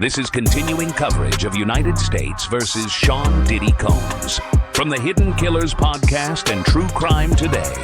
This is continuing coverage of United States versus Sean Diddy Combs from the Hidden Killers podcast and True Crime Today.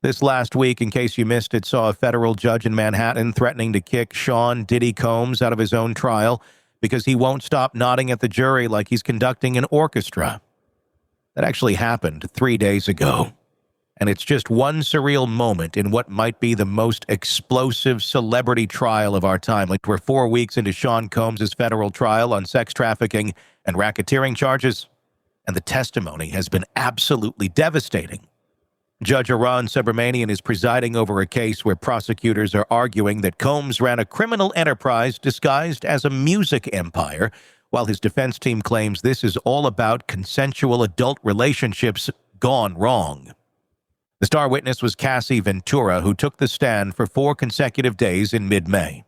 This last week, in case you missed it, saw a federal judge in Manhattan threatening to kick Sean Diddy Combs out of his own trial because he won't stop nodding at the jury like he's conducting an orchestra. That actually happened 3 days ago. And it's just one surreal moment in what might be the most explosive celebrity trial of our time. Like, we're 4 weeks into Sean Combs' federal trial on sex trafficking and racketeering charges, and the testimony has been absolutely devastating. Judge Aron Subramanian is presiding over a case where prosecutors are arguing that Combs ran a criminal enterprise disguised as a music empire, while his defense team claims this is all about consensual adult relationships gone wrong. The star witness was Cassie Ventura, who took the stand for 4 consecutive days in mid-May.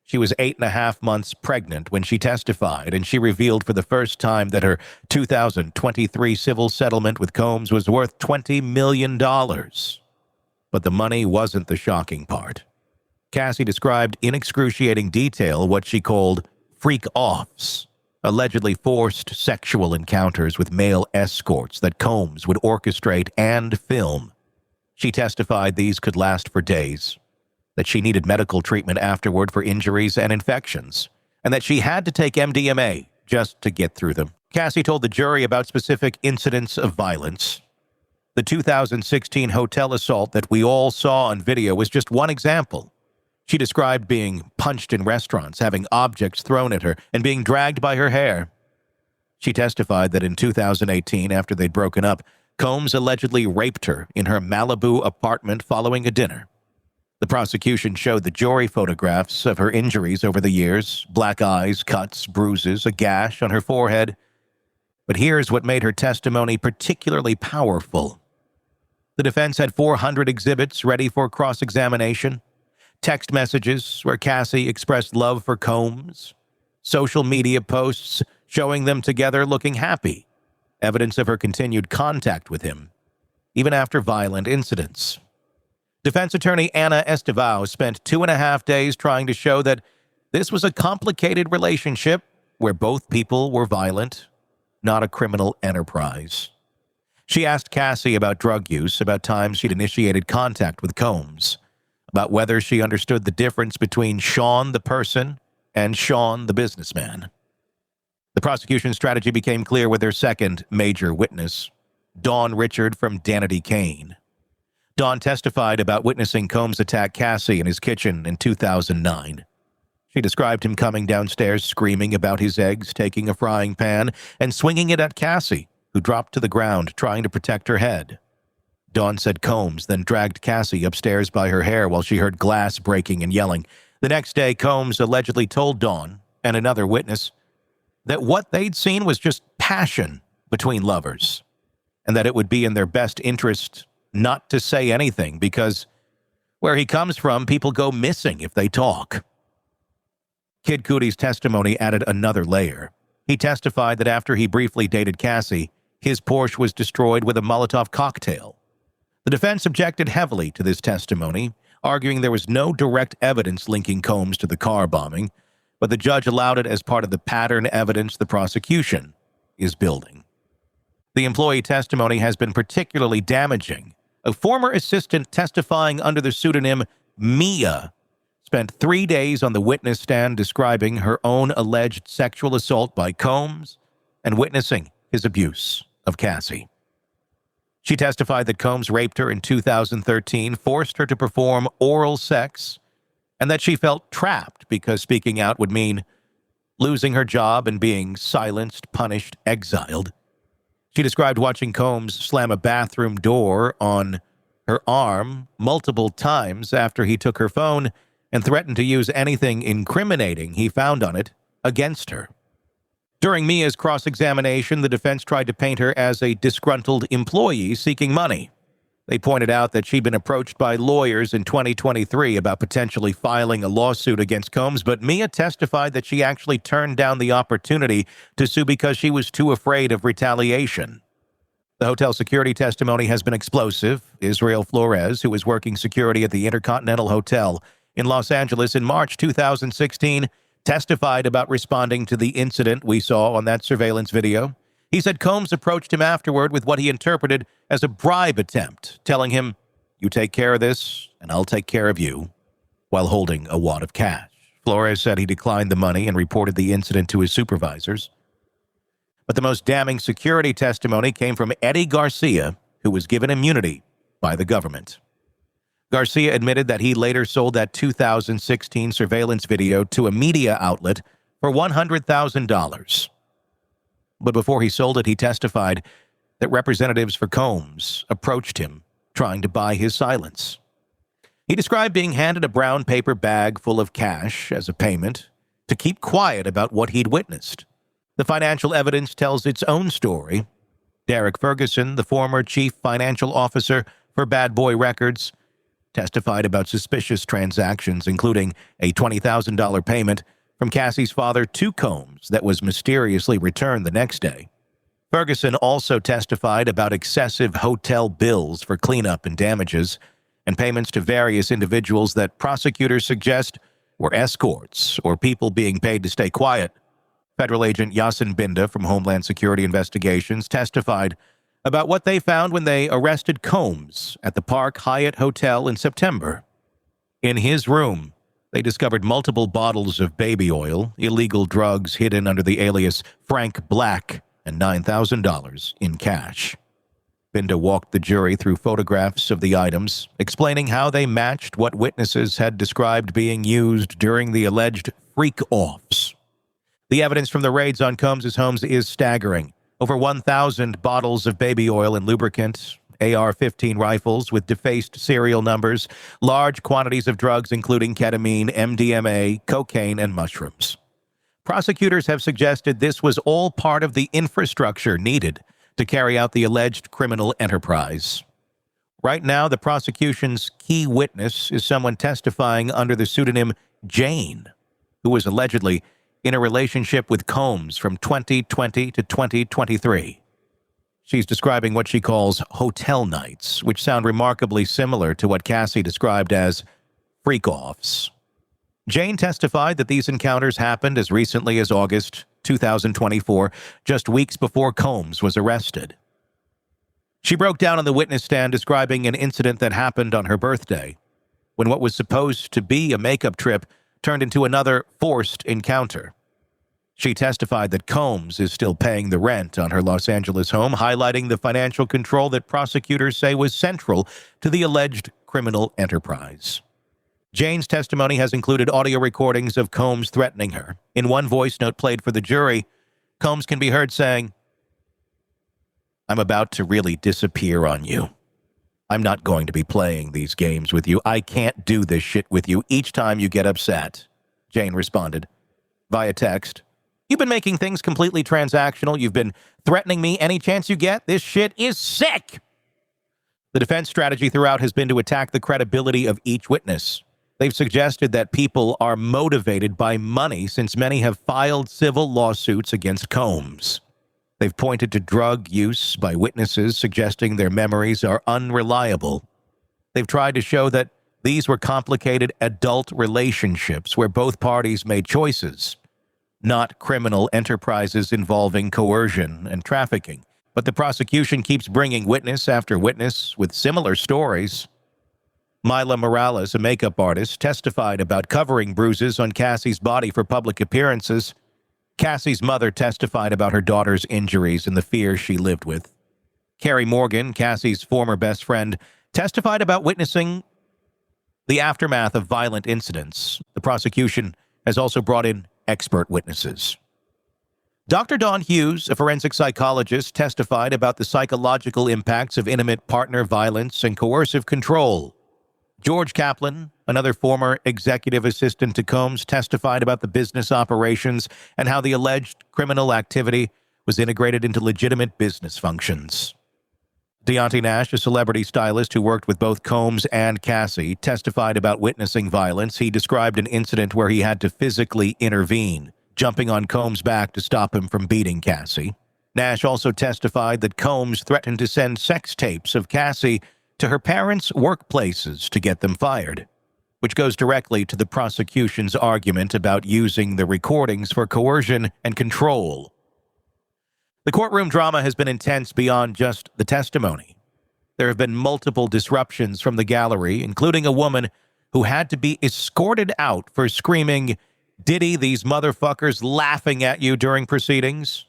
She was 8.5 months pregnant when she testified, and she revealed for the first time that her 2023 civil settlement with Combs was worth $20 million. But the money wasn't the shocking part. Cassie described in excruciating detail what she called freak-offs, allegedly forced sexual encounters with male escorts that Combs would orchestrate and film. She testified these could last for days, that she needed medical treatment afterward for injuries and infections, and that she had to take MDMA just to get through them. Cassie told the jury about specific incidents of violence. The 2016 hotel assault that we all saw on video was just one example. She described being punched in restaurants, having objects thrown at her, and being dragged by her hair. She testified that in 2018, after they'd broken up, Combs allegedly raped her in her Malibu apartment following a dinner. The prosecution showed the jury photographs of her injuries over the years: black eyes, cuts, bruises, a gash on her forehead. But here's what made her testimony particularly powerful. The defense had 400 exhibits ready for cross-examination, text messages where Cassie expressed love for Combs, social media posts showing them together looking happy, evidence of her continued contact with him, even after violent incidents. Defense attorney Anna Estevao spent 2.5 days trying to show that this was a complicated relationship where both people were violent, not a criminal enterprise. She asked Cassie about drug use, about times she'd initiated contact with Combs, about whether she understood the difference between Sean the person and Sean the businessman. The prosecution's strategy became clear with their second major witness, Dawn Richard from Danity Kane. Dawn testified about witnessing Combs attack Cassie in his kitchen in 2009. She described him coming downstairs screaming about his eggs, taking a frying pan, and swinging it at Cassie, who dropped to the ground trying to protect her head. Dawn said Combs then dragged Cassie upstairs by her hair while she heard glass breaking and yelling. The next day, Combs allegedly told Dawn and another witness that what they'd seen was just passion between lovers, and that it would be in their best interest not to say anything because where he comes from, people go missing if they talk. Kid Cudi's testimony added another layer. He testified that after he briefly dated Cassie, his Porsche was destroyed with a Molotov cocktail. The defense objected heavily to this testimony, arguing there was no direct evidence linking Combs to the car bombing, but the judge allowed it as part of the pattern evidence the prosecution is building. The employee testimony has been particularly damaging. A former assistant testifying under the pseudonym Mia spent 3 days on the witness stand describing her own alleged sexual assault by Combs and witnessing his abuse of Cassie. She testified that Combs raped her in 2013, forced her to perform oral sex, and that she felt trapped because speaking out would mean losing her job and being silenced, punished, exiled. She described watching Combs slam a bathroom door on her arm multiple times after he took her phone and threatened to use anything incriminating he found on it against her. During Mia's cross-examination, the defense tried to paint her as a disgruntled employee seeking money. They pointed out that she'd been approached by lawyers in 2023 about potentially filing a lawsuit against Combs, but Mia testified that she actually turned down the opportunity to sue because she was too afraid of retaliation. The hotel security testimony has been explosive. Israel Flores, who was working security at the Intercontinental Hotel, in Los Angeles in March 2016, testified about responding to the incident we saw on that surveillance video. He said Combs approached him afterward with what he interpreted as a bribe attempt, telling him, "You take care of this, and I'll take care of you," while holding a wad of cash. Flores said he declined the money and reported the incident to his supervisors. But the most damning security testimony came from Eddie Garcia, who was given immunity by the government. Garcia admitted that he later sold that 2016 surveillance video to a media outlet for $100,000. But before he sold it, he testified that representatives for Combs approached him, trying to buy his silence. He described being handed a brown paper bag full of cash as a payment to keep quiet about what he'd witnessed. The financial evidence tells its own story. Derek Ferguson, the former chief financial officer for Bad Boy Records, testified about suspicious transactions, including a $20,000 payment from Cassie's father to Combs that was mysteriously returned the next day. Ferguson also testified about excessive hotel bills for cleanup and damages, and payments to various individuals that prosecutors suggest were escorts or people being paid to stay quiet. Federal agent Yasin Binda from Homeland Security Investigations testified about what they found when they arrested Combs at the Park Hyatt Hotel in September. In his room, they discovered multiple bottles of baby oil, illegal drugs hidden under the alias Frank Black, and $9,000 in cash. Binda walked the jury through photographs of the items, explaining how they matched what witnesses had described being used during the alleged freak-offs. The evidence from the raids on Combs' homes is staggering. Over 1,000 bottles of baby oil and lubricant, AR-15 rifles with defaced serial numbers, large quantities of drugs including ketamine, MDMA, cocaine, and mushrooms. Prosecutors have suggested this was all part of the infrastructure needed to carry out the alleged criminal enterprise. Right now, the prosecution's key witness is someone testifying under the pseudonym Jane, who was allegedly in a relationship with Combs from 2020 to 2023. She's describing what she calls hotel nights, which sound remarkably similar to what Cassie described as freak-offs. Jane testified that these encounters happened as recently as August 2024, just weeks before Combs was arrested. She broke down on the witness stand describing an incident that happened on her birthday, when what was supposed to be a makeup trip turned into another forced encounter. She testified that Combs is still paying the rent on her Los Angeles home, highlighting the financial control that prosecutors say was central to the alleged criminal enterprise. Jane's testimony has included audio recordings of Combs threatening her. In one voice note played for the jury, Combs can be heard saying, "I'm about to really disappear on you. I'm not going to be playing these games with you. I can't do this shit with you each time you get upset," Jane responded via text. "You've been making things completely transactional. You've been threatening me any chance you get. This shit is sick." The defense strategy throughout has been to attack the credibility of each witness. They've suggested that people are motivated by money since many have filed civil lawsuits against Combs. They've pointed to drug use by witnesses, suggesting their memories are unreliable. They've tried to show that these were complicated adult relationships where both parties made choices, not criminal enterprises involving coercion and trafficking. But the prosecution keeps bringing witness after witness with similar stories. Mila Morales, a makeup artist, testified about covering bruises on Cassie's body for public appearances. Cassie's mother testified about her daughter's injuries and the fear she lived with. Carrie Morgan, Cassie's former best friend, testified about witnessing the aftermath of violent incidents. The prosecution has also brought in expert witnesses. Dr. Dawn Hughes, a forensic psychologist, testified about the psychological impacts of intimate partner violence and coercive control. George Kaplan, another former executive assistant to Combs, testified about the business operations and how the alleged criminal activity was integrated into legitimate business functions. Deontay Nash, a celebrity stylist who worked with both Combs and Cassie, testified about witnessing violence. He described an incident where he had to physically intervene, jumping on Combs' back to stop him from beating Cassie. Nash also testified that Combs threatened to send sex tapes of Cassie to her parents' workplaces to get them fired. which goes directly to the prosecution's argument about using the recordings for coercion and control. The courtroom drama has been intense beyond just the testimony. There have been multiple disruptions from the gallery, including a woman who had to be escorted out for screaming, "Diddy, these motherfuckers," laughing at you during proceedings.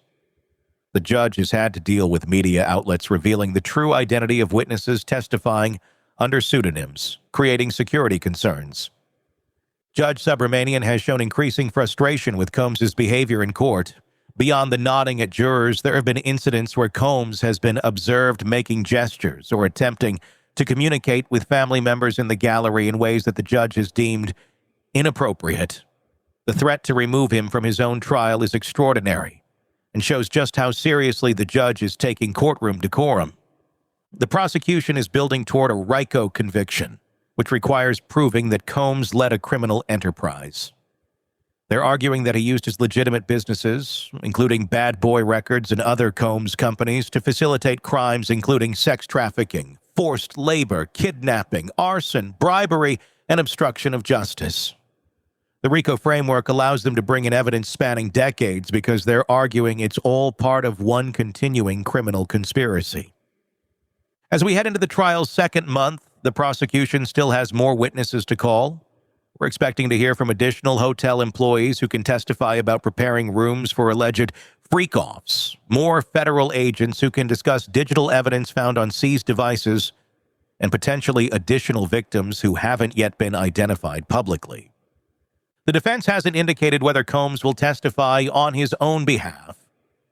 The judge has had to deal with media outlets revealing the true identity of witnesses testifying under pseudonyms, creating security concerns. Judge Subramanian has shown increasing frustration with Combs' behavior in court. Beyond the nodding at jurors, there have been incidents where Combs has been observed making gestures or attempting to communicate with family members in the gallery in ways that the judge has deemed inappropriate. The threat to remove him from his own trial is extraordinary and shows just how seriously the judge is taking courtroom decorum. The prosecution is building toward a RICO conviction, which requires proving that Combs led a criminal enterprise. They're arguing that he used his legitimate businesses, including Bad Boy Records and other Combs companies, to facilitate crimes including sex trafficking, forced labor, kidnapping, arson, bribery, and obstruction of justice. The RICO framework allows them to bring in evidence spanning decades because they're arguing it's all part of one continuing criminal conspiracy. As we head into the trial's second month, the prosecution still has more witnesses to call. We're expecting to hear from additional hotel employees who can testify about preparing rooms for alleged freak-offs, more federal agents who can discuss digital evidence found on seized devices, and potentially additional victims who haven't yet been identified publicly. The defense hasn't indicated whether Combs will testify on his own behalf,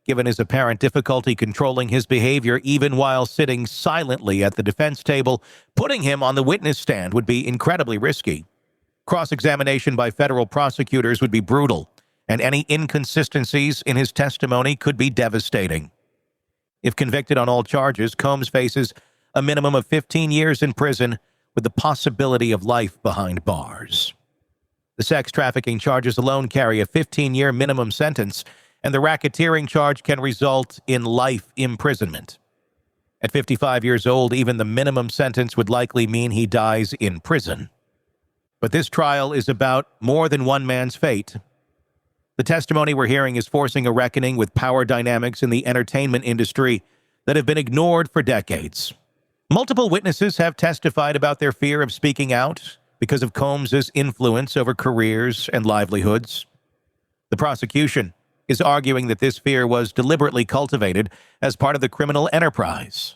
given his apparent difficulty controlling his behavior even while sitting silently at the defense table. Putting him on the witness stand would be incredibly risky. Cross-examination by federal prosecutors would be brutal, and any inconsistencies in his testimony could be devastating. If convicted on all charges, Combs faces a minimum of 15 years in prison with the possibility of life behind bars. The sex trafficking charges alone carry a 15-year minimum sentence, and the racketeering charge can result in life imprisonment. At 55 years old, even the minimum sentence would likely mean he dies in prison. But this trial is about more than one man's fate. The testimony we're hearing is forcing a reckoning with power dynamics in the entertainment industry that have been ignored for decades. Multiple witnesses have testified about their fear of speaking out because of Combs' influence over careers and livelihoods. The prosecution is arguing that this fear was deliberately cultivated as part of the criminal enterprise.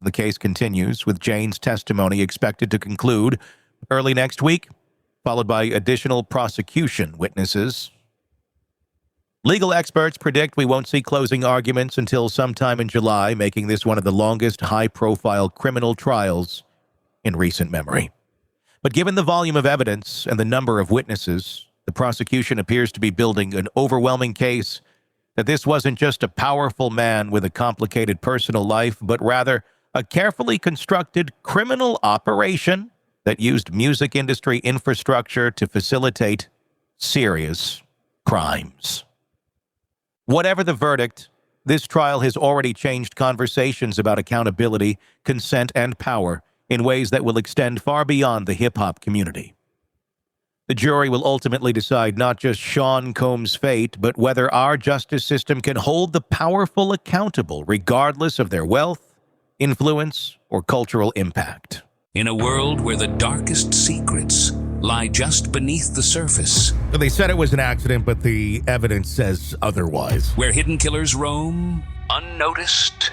The case continues, with Jane's testimony expected to conclude early next week, followed by additional prosecution witnesses. Legal experts predict we won't see closing arguments until sometime in July, making this one of the longest high-profile criminal trials in recent memory. But given the volume of evidence and the number of witnesses, the prosecution appears to be building an overwhelming case that this wasn't just a powerful man with a complicated personal life, but rather a carefully constructed criminal operation that used music industry infrastructure to facilitate serious crimes. Whatever the verdict, this trial has already changed conversations about accountability, consent, and power in ways that will extend far beyond the hip-hop community. The jury will ultimately decide not just Sean Combs' fate, but whether our justice system can hold the powerful accountable, regardless of their wealth, influence, or cultural impact. In a world where the darkest secrets lie just beneath the surface. They said it was an accident, but the evidence says otherwise. Where hidden killers roam, unnoticed,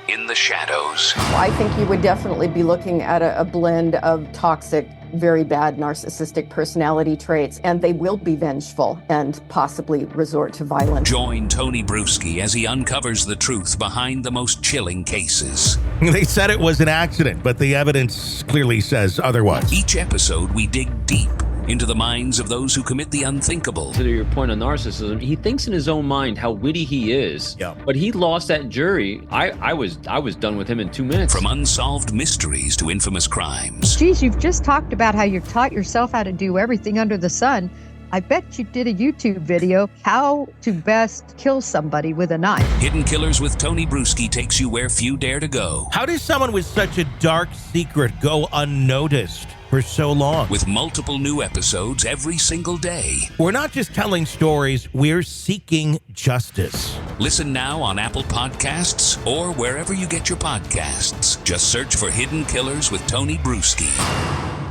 in the shadows. I think you would definitely be looking at a blend of toxic, very bad narcissistic personality traits, and they will be vengeful and possibly resort to violence. Join Tony Bruschi as he uncovers the truth behind the most chilling cases. They said it was an accident, but the evidence clearly says otherwise. Each episode, we dig deep into the minds of those who commit the unthinkable. To your point on narcissism, he thinks in his own mind how witty he is. Yeah. But he lost that jury. I was done with him in 2 minutes. From unsolved mysteries to infamous crimes. Geez, you've just talked about how you've taught yourself how to do everything under the sun. I bet you did a YouTube video, how to best kill somebody with a knife. Hidden Killers with Tony Bruschi takes you where few dare to go. How does someone with such a dark secret go unnoticed? for so long. with multiple new episodes every single day. We're not just telling stories, we're seeking justice. Listen now on Apple Podcasts or wherever you get your podcasts. Just search for Hidden Killers with Tony Bruschi.